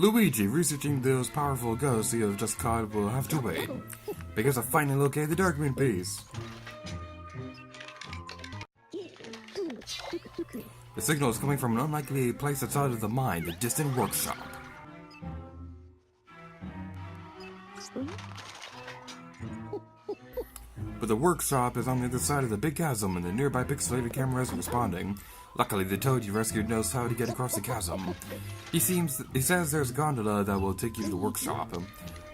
Luigi, researching those powerful ghosts you have just caught will have to wait, because I finally located the Dark Moon piece. The signal is coming from an unlikely place outside of the mine, the distant workshop. But the workshop is on the other side of the big chasm, and the nearby pixelated camera isn't responding. Luckily, the toad you rescued knows how to get across the chasm. He says there's a gondola that will take you to the workshop.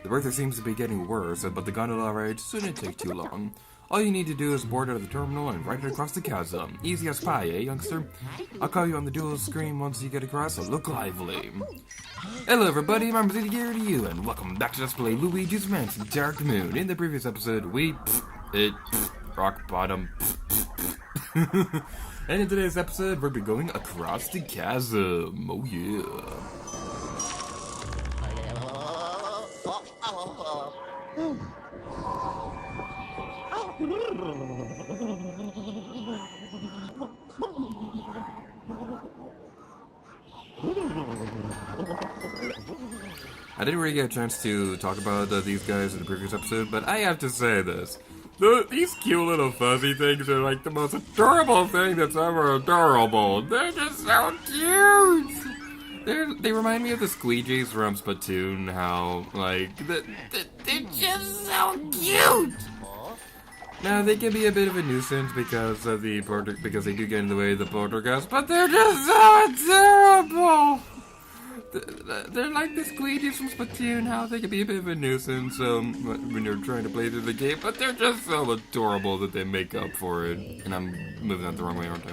The weather seems to be getting worse, but the gondola ride shouldn't take too long. All you need to do is board out of the terminal and ride it across the chasm. Easy as pie, eh, youngster? I'll call you on the dual screen once you get across, so look lively. Hello everybody, I'm Luigi here to you, and welcome back to Let's Play Luigi's Mansion Dark Moon. In the previous episode, we rock bottom. And in today's episode, we'll be going across the chasm. Oh yeah. I didn't really get a chance to talk about these guys in the previous episode, but I have to say this. These cute little fuzzy things are like the most adorable thing that's ever adorable. They're just so cute! They remind me of the squeegees from Splatoon, how, like, they're just so cute! Now, they can be a bit of a nuisance because of because they do get in the way of the poltergeist, but they're just so adorable! They're like the squeegees from Splatoon, how they can be a bit of a nuisance when you're trying to play through the game, but they're just so adorable that they make up for it. And I'm moving that the wrong way, aren't I?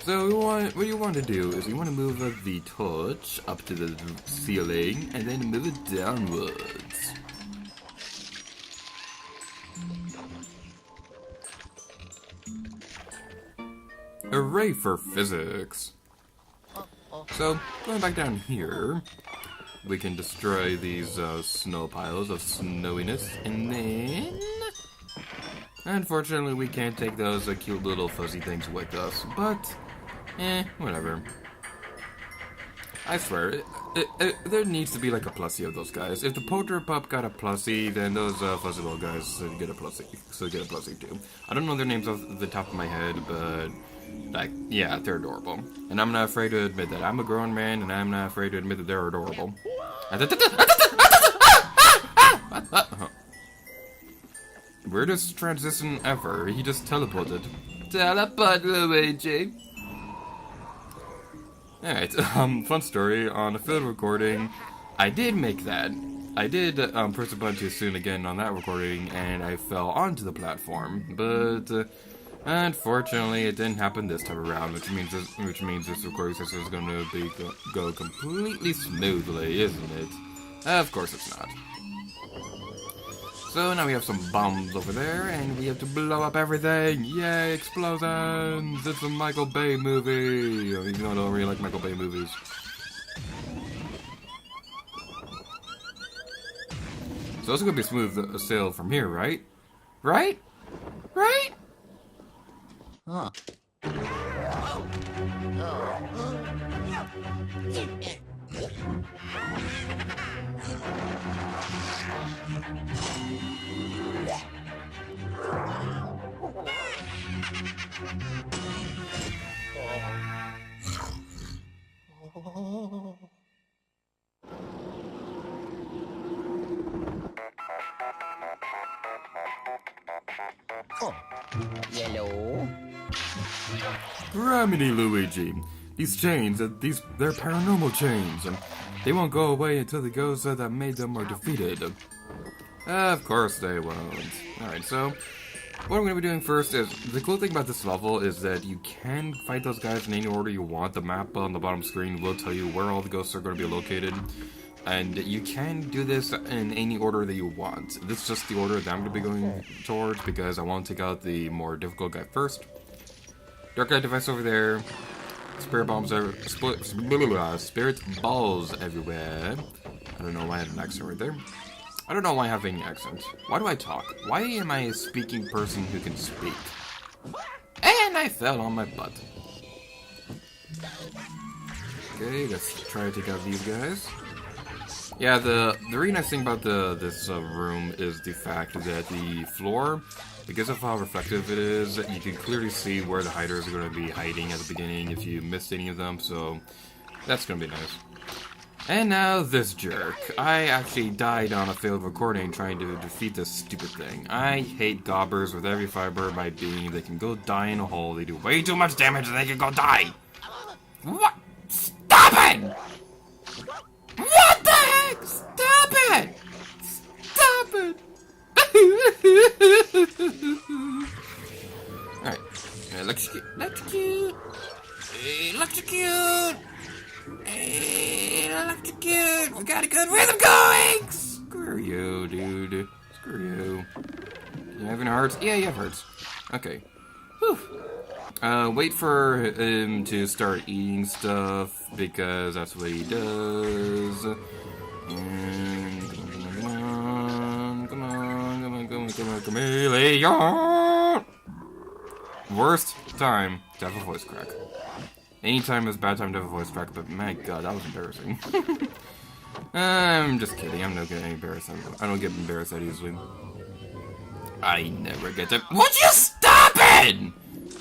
So what you want to do is you want to move the torch up to the ceiling and then move it downwards. Hooray for physics! So, going back down here, we can destroy these snow piles of snowiness, and then... Unfortunately, we can't take those cute little fuzzy things with us, but... whatever. I swear, there needs to be like a plushie of those guys. If the Polter Pup got a plushie, then those fuzzy little guys should get a plushie too. I don't know their names off the top of my head, but... like, yeah, they're adorable. And I'm not afraid to admit that. I'm a grown man, and I'm not afraid to admit that they're adorable. Weirdest transition ever. He just teleported. Teleport, Luigi. Alright, fun story. On a field recording, I did make that. I did press a button too soon again on that recording, and I fell onto the platform. But... unfortunately, it didn't happen this time around, which means this recording session is going to go completely smoothly, isn't it? Of course it's not. So now we have some bombs over there, and we have to blow up everything. Yay, explosions! It's a Michael Bay movie, even though I don't really like Michael Bay movies. So it's going to be smooth sail from here, right? Right? Right? Huh. Oh, yellow. Grammy Luigi. These chains, they're paranormal chains. They won't go away until the ghosts that made them are defeated. Of course they won't. Alright, so what I'm going to be doing first is, the cool thing about this level is that you can fight those guys in any order you want. The map on the bottom screen will tell you where all the ghosts are going to be located. And you can do this in any order that you want. This is just the order that I'm going to be going towards because I want to take out the more difficult guy first. Dark Eye device over there. Spirit balls spirit balls everywhere. I don't know why I had an accent right there. I don't know why I have any accent. Why do I talk? Why am I a speaking person who can speak? And I fell on my butt. Okay, let's try to take out these guys. Yeah, the really nice thing about this room is the fact that the floor, because of how reflective it is, you can clearly see where the hiders are going to be hiding at the beginning if you missed any of them, so that's going to be nice. And now this jerk. I actually died on a failed recording trying to defeat this stupid thing. I hate gobbers with every fiber of my being. They can go die in a hole, they do way too much damage and they can go die! What? Stop it! What the heck? Stop it! Stop it! Alright. Electrocute. Electrocute. Electrocute. Electrocute. We got a good rhythm going! Screw you, dude. Screw you. You have any hearts? Yeah, you have hearts. Okay. Whew. Wait for him to start eating stuff, because that's what he does. And come on, chameleon! Worst time to have a voice crack. Anytime is a bad time to have a voice crack, but my god, that was embarrassing. I'm just kidding, I'm not getting embarrassed. I don't get embarrassed that easily. I never get to— Would you stop it?!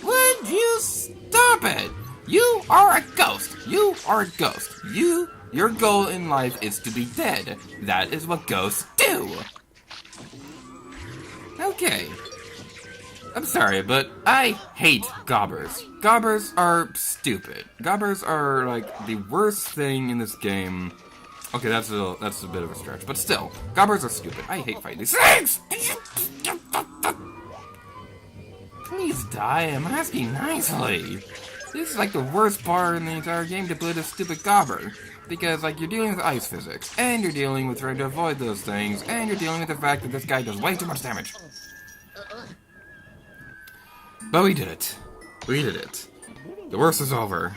Would you stop it? You are a ghost. You are a ghost. Your goal in life is to be dead. That is what ghosts do. Okay. I'm sorry, but I hate gobbers. Gobbers are stupid. Gobbers are like the worst thing in this game. Okay, that's a bit of a stretch, but still, gobbers are stupid. I hate fighting these things. Please die, I'm asking nicely. This is like the worst part in the entire game to play this stupid gobber. Because, like, you're dealing with ice physics, and you're dealing with trying to avoid those things, and you're dealing with the fact that this guy does way too much damage. But we did it. We did it. The worst is over.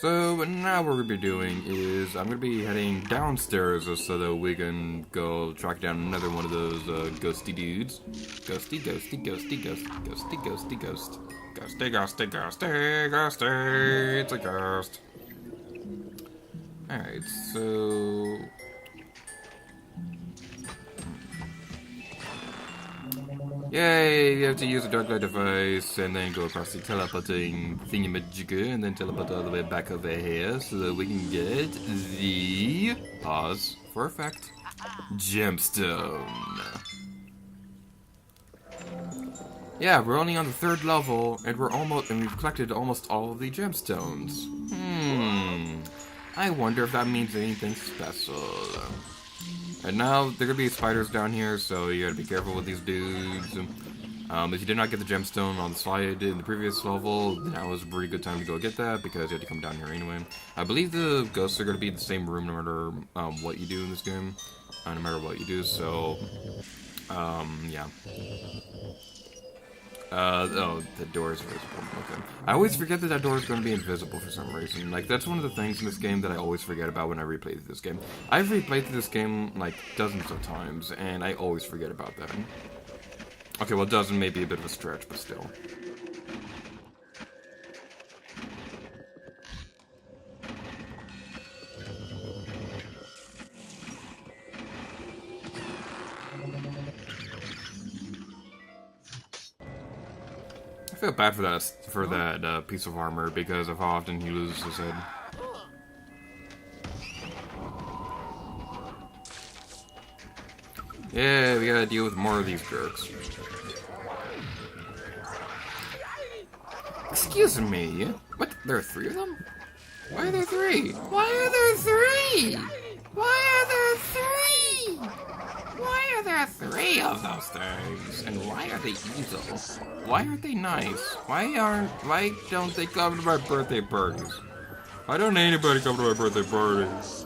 So now what we're going to be doing is I'm going to be heading downstairs so that we can go track down another one of those ghosty dudes. Ghosty, ghosty, ghosty, ghosty, ghosty, ghosty, ghost. Ghosty, ghosty, ghosty, ghosty. It's a ghost. Alright, so... Yay, you have to use a dark light device and then go across the teleporting thingamajigger and then teleport all the way back over here so that we can get the pause for effect gemstone. Yeah, we're only on the 3rd level and we've collected almost all of the gemstones. I wonder if that means anything special. And now, there are gonna be spiders down here, so you gotta be careful with these dudes. If you did not get the gemstone on the slide in the previous level, now is a pretty good time to go get that, because you had to come down here anyway. I believe the ghosts are gonna be in the same room no matter what you do in this game. No matter what you do, so... yeah. Oh, the door is invisible. Okay. I always forget that door is going to be invisible for some reason. Like, that's one of the things in this game that I always forget about when I replay through this game. I've replayed through this game, like, dozens of times, and I always forget about that. Okay, well, dozen may be a bit of a stretch, but still. I feel bad for that piece of armor because of how often he loses his head. Yeah, we gotta deal with more of these jerks. Excuse me, what? There are 3 of them? Why are there 3? Why are there 3? Why are there 3? Why are there 3 of those things? And why are they evil? Why aren't they nice? Why don't they come to my birthday parties? Why don't anybody come to my birthday parties?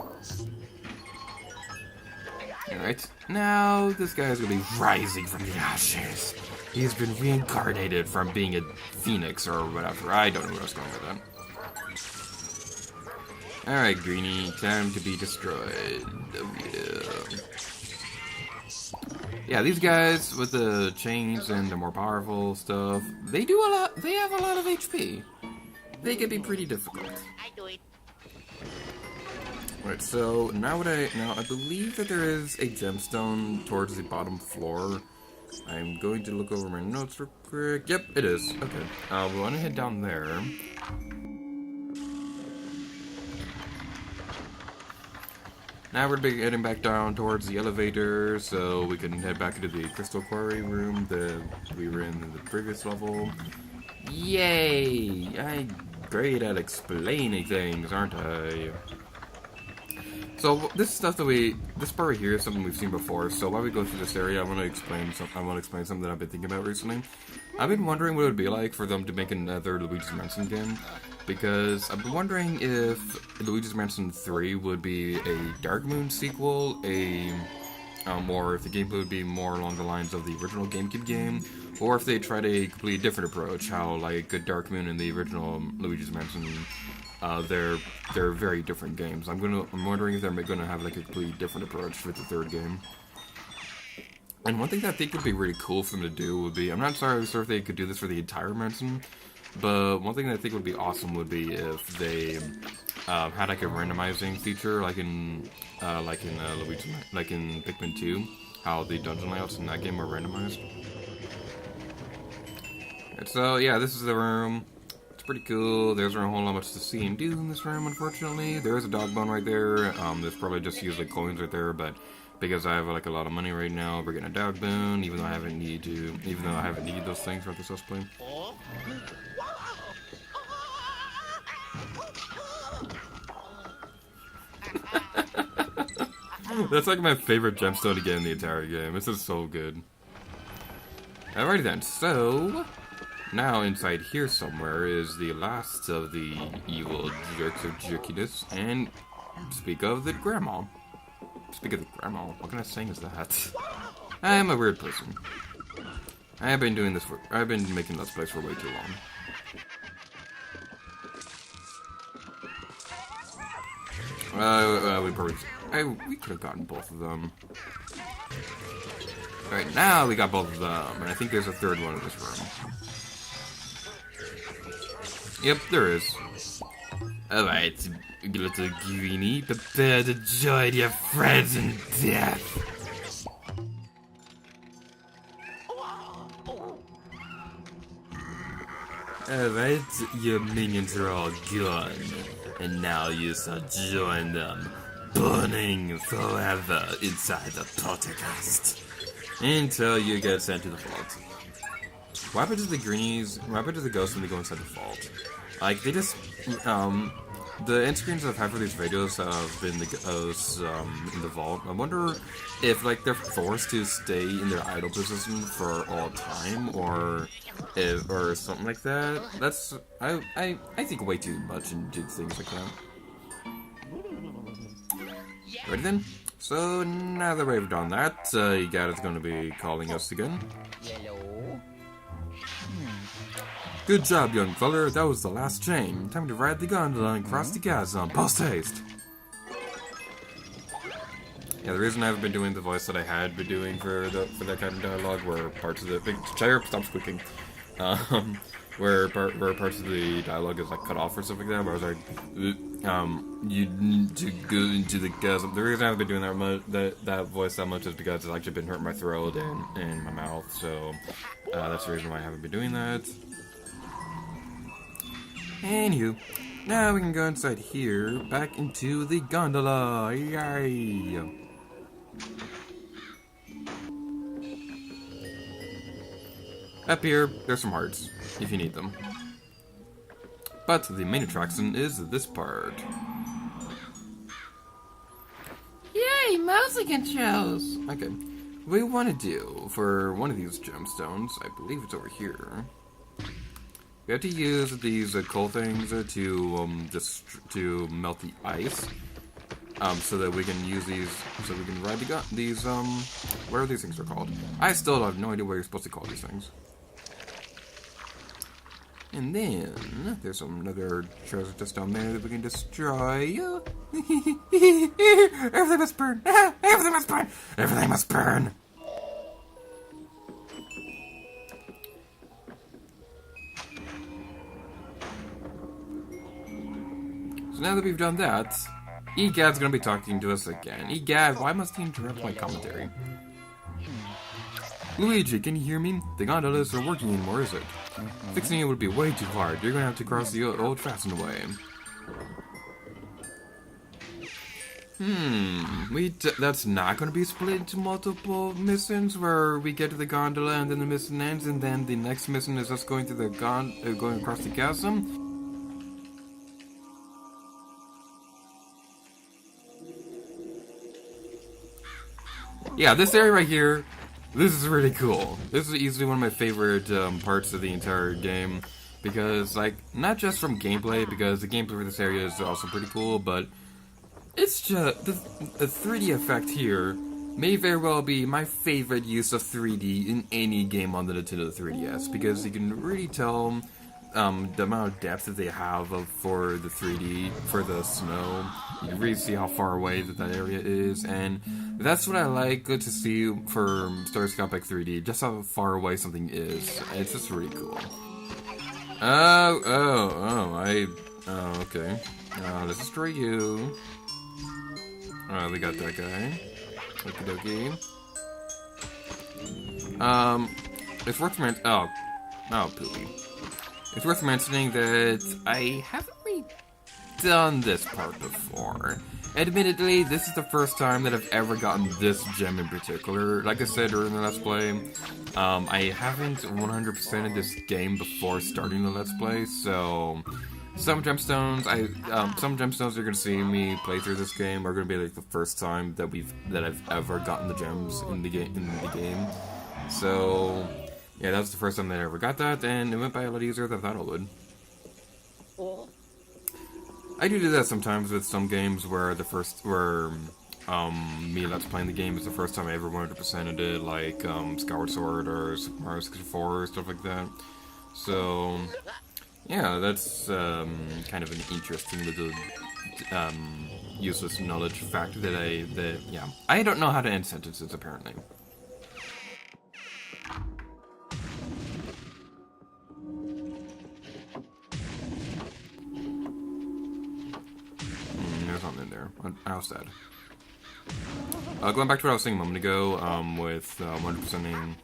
Alright, now this guy is gonna be rising from the ashes. He's been reincarnated from being a phoenix or whatever. I don't know where I was going with that. Alright, Greenie, time to be destroyed. Oh, yeah. yeah, these guys with the chains and the more powerful stuff, they do a lot. They have a lot of HP. They can be pretty difficult. I do it. Right, so now I believe that there is a gemstone towards the bottom floor. I'm going to look over my notes real quick. Yep, it is. Okay. We want to head down there. Now we're going to be heading back down towards the elevator, so we can head back into the crystal quarry room that we were in the previous level. Yay! I'm great at explaining things, aren't I? So this stuff this part right here is something we've seen before. So while we go through this area, I want to explain something that I've been thinking about recently. I've been wondering what it would be like for them to make another Luigi's Mansion game, because I've been wondering if Luigi's Mansion 3 would be a Dark Moon sequel, or if the gameplay would be more along the lines of the original GameCube game, or if they tried a completely different approach, how like a Dark Moon and the original Luigi's Mansion. They're very different games. I'm wondering if they're gonna have like a completely different approach for the third game. And one thing that I think would be really cool for them to do would be, I'm not sure if they could do this for the entire mansion, but one thing that I think would be awesome would be if they had like a randomizing feature, like in Luigi, like in Pikmin 2, how the dungeon layouts in that game were randomized. And so yeah, this is the room. Pretty cool. There's not a whole lot much to see and do in this room, unfortunately. There is a dog bone right there. There's probably just usually coins right there, but because I have like a lot of money right now, we're getting a dog bone, even though I haven't needed those things throughout this let's play. That's like my favorite gemstone to get in the entire game. This is so good. Alrighty then, so now inside here somewhere is the last of the evil jerks of jerkiness, and speak of the grandma. What kind of saying is that? I am a weird person. I've been making Let's Plays for way too long. We could have gotten both of them. Alright, now we got both of them, and I think there's a third one in this room. Yep, there is. Alright, little greenie, prepare to join your friends in death. Alright, your minions are all gone, and now you shall join them, burning forever inside the poltergeist, until you get sent to the vault. What happens to the greenies? What happens to the ghosts when they go inside the vault? Like, they just, the end screens I've had for these videos have been the ghosts, in the vault. I wonder if, like, they're forced to stay in their idle position for all time, or something like that. That's, I think way too much into things like that. Ready then? So, now that we've done that, you guys is gonna be calling us again. Yellow. Good job, young feller. That was the last chain. Time to ride the gondola and cross the chasm. Post haste! Yeah, the reason I haven't been doing the voice that I had been doing for that kind of dialogue were parts of the big chair. Stop squeaking. Where parts of the dialogue is like cut off or stuff like that. Where I was like, you need to go into the chasm. The reason I haven't been doing that voice that much is because it's actually been hurting my throat and my mouth. So that's the reason why I haven't been doing that. Anywho, now we can go inside here, back into the gondola. Yay! Up here, there's some hearts, if you need them. But the main attraction is this part. Yay, mousy controls! Okay, what we want to do for one of these gemstones, I believe it's over here. We have to use these coal things to melt the ice, so that we can use these, so we can ride these, what are these things are called? I still have no idea what you're supposed to call these things. And then, there's another treasure just down there that we can destroy. Everything must burn! Everything must burn! Everything must burn! So now that we've done that, Egad's gonna be talking to us again. Egad, why must he interrupt my commentary? Luigi, can you hear me? The gondolas are working anymore, is it? Fixing it would be way too hard. You're gonna have to cross the old-fashioned way. That's not gonna be split into multiple missions where we get to the gondola and then the mission ends, and then the next mission is us going to the going across the chasm. Yeah, this area right here, this is really cool. This is easily one of my favorite parts of the entire game, because, like, not just from gameplay, because the gameplay for this area is also pretty cool, but it's just, the 3D effect here may very well be my favorite use of 3D in any game on the Nintendo 3DS, because you can really tell the amount of depth that they have for the 3D, for the snow. You can really see how far away that area is, and that's what I like to see for stereoscopic 3D, just how far away something is. It's just really cool. Okay. Let's destroy you. We got that guy. Okie dokie. It's worth mentioning. Oh, poopy. It's worth mentioning that I haven't really done this part before. Admittedly, this is the first time that I've ever gotten this gem in particular. Like I said during the Let's Play, I haven't 100%ed this game before starting the Let's Play, so some gemstones you're gonna see me play through this game are gonna be like the first time that I've ever gotten the gems in the game. So yeah, that was the first time that I ever got that, and it went by a lot easier than I thought it would. I do that sometimes with some games where me Let's Playing the game is the first time I ever 100%ed it, like Skyward Sword or Super Mario 64 or stuff like that. So yeah, that's kind of an interesting little useless knowledge fact that I don't know how to end sentences apparently. There's something in there. I was sad. Going back to what I was saying a moment ago, with 100%ing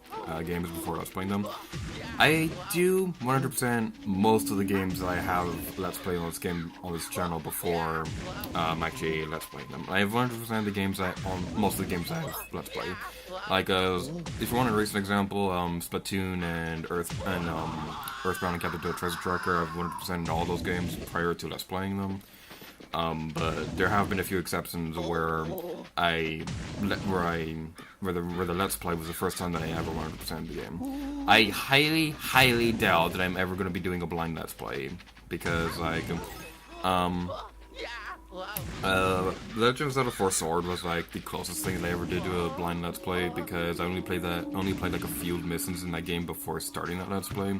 games before I was playing them, I do 100% most of the games that I have Let's Play on this channel before actually Let's Playing them. I have 100% of the games most of the games I have Let's Play. Like, if you want a recent example, Splatoon and Earthbound and Captain Toad Treasure Tracker, I've 100%ed all those games prior to Let's Playing them. But there have been a few exceptions where the Let's Play was the first time that I ever 100%ed the game. I highly, highly doubt that I'm ever going to be doing a blind Let's Play, because, like, Legend of Zelda 4 Sword was, like, the closest thing that I ever did to a blind Let's Play, because I only played like a few missions in that game before starting that Let's Play.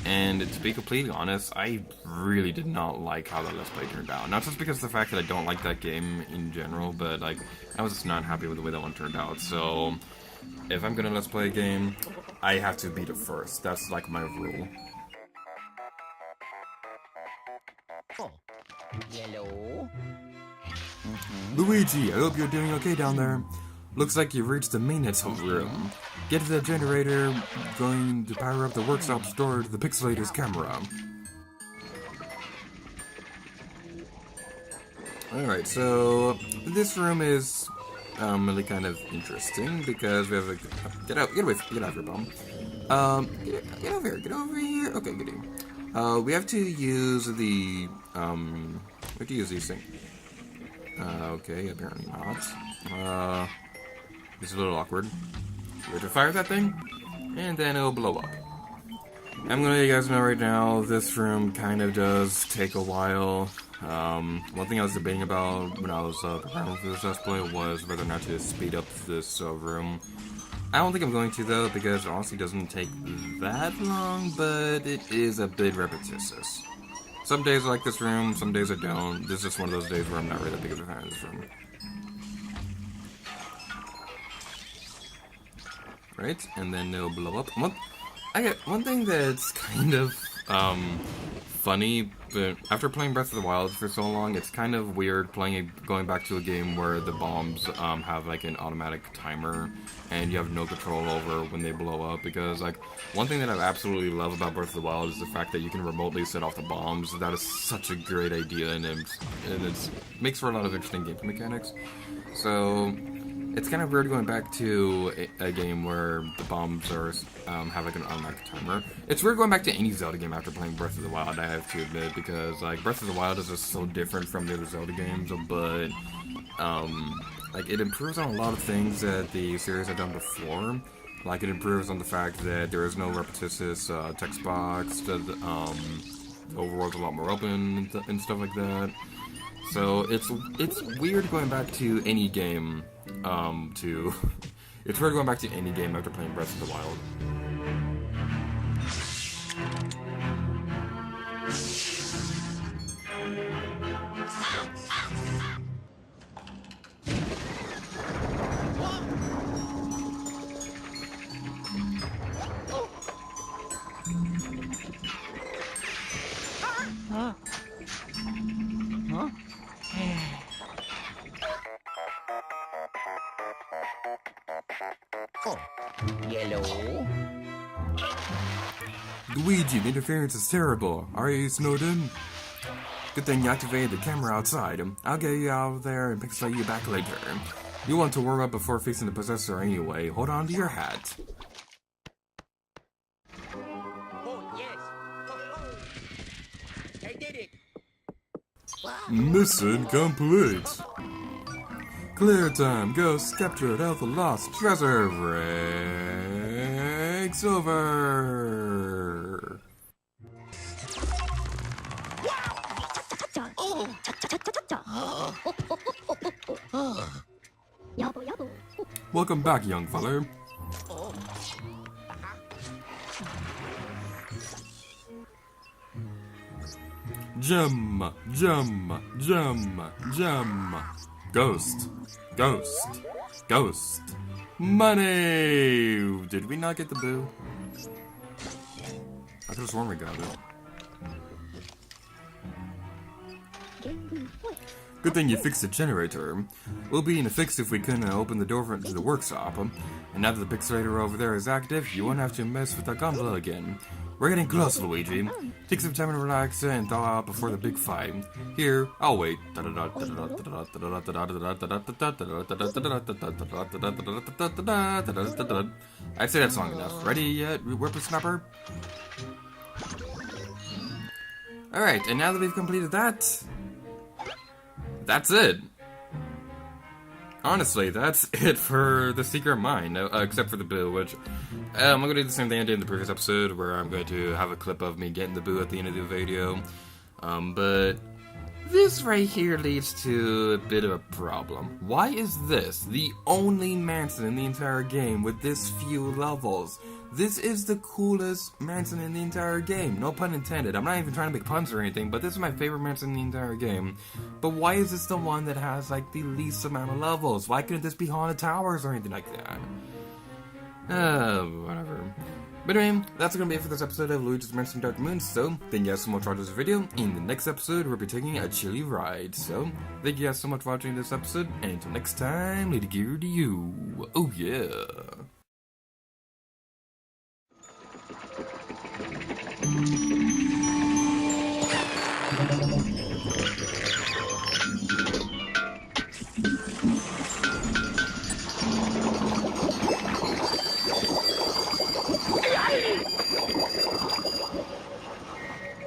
And to be completely honest, I really did not like how that Let's Play turned out. Not just because of the fact that I don't like that game in general, but like I was just not happy with the way that one turned out. So if I'm gonna Let's Play a game, I have to beat it first. That's like my rule. Oh. Hello? Luigi, I hope you're doing okay down there. Looks like you've reached the maintenance room. Get to the generator, going to power up the workshop store to the Pixelator's camera. Alright, so this room is really kind of interesting because we have a get out here, bum. Get over here. Okay, good. We have to use the these things. Okay, apparently not. This is a little awkward. We have to fire that thing, and then it'll blow up. I'm gonna let you guys know right now, this room kind of does take a while. One thing I was debating about when I was preparing for this Let's Play was whether or not to speed up this room. I don't think I'm going to, though, because it honestly doesn't take that long, but it is a bit repetitious. Some days I like this room, some days I don't. This is just one of those days where I'm not really that big of a fan of this room. Right, and then it'll blow up. I got one thing that's kind of funny, but after playing Breath of the Wild for so long, it's kind of weird going back to a game where the bombs have like an automatic timer, and you have no control over when they blow up. Because like one thing that I absolutely love about Breath of the Wild is the fact that you can remotely set off the bombs. That is such a great idea, and it makes for a lot of interesting gameplay mechanics. So it's kind of weird going back to a game where the bombs are have like an automatic timer. It's weird going back to any Zelda game after playing Breath of the Wild, I have to admit, because like Breath of the Wild is just so different from the other Zelda games, but like it improves on a lot of things that the series had done before. Like it improves on the fact that there is no repetitious text box. The overworld's a lot more open and stuff like that. So it's weird going back to any game. It's weird going back to any game after playing Breath of the Wild. Yellow. Luigi, the interference is terrible. Are you snowed in? Good thing you activated the camera outside. I'll get you out there and pixelate you back later. You want to warm up before facing the possessor anyway. Hold on to your hat. Oh, yes. Oh. I did it. Wow. Mission complete. Clear time. Ghost captured. Alpha lost. Treasure breaks over. Welcome back, young feller. Gem. Ghost. Money! Did we not get the boo? I could have sworn we got it. Good thing you fixed the generator. We'll be in a fix if we couldn't open the door to the workshop. And now that the pixelator over there is active, you won't have to mess with the gondola again. We're getting close, Luigi. Take some time to relax and thaw out before the big fight. Here, I'll wait. I'd say that's long enough. Ready yet, whippersnapper? Alright, and now that we've completed that, that's it. Honestly, that's it for the Secret Mine, except for the boo, which I'm going to do the same thing I did in the previous episode, where I'm going to have a clip of me getting the boo at the end of the video. But this right here leads to a bit of a problem. Why is this the only mansion in the entire game with this few levels? This is the coolest mansion in the entire game. No pun intended. I'm not even trying to make puns or anything, but this is my favorite mansion in the entire game. But why is this the one that has, like, the least amount of levels? Why couldn't this be Haunted Towers or anything like that? Whatever. But anyway, that's gonna be it for this episode of Luigi's Mansion Dark Moon. So, thank you guys so much for watching this video. In the next episode, we'll be taking a chilly ride. So, thank you guys so much for watching this episode. And until next time, Lady Gear to you. Oh yeah.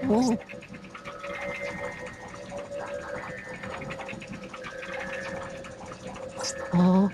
Oh. Oh.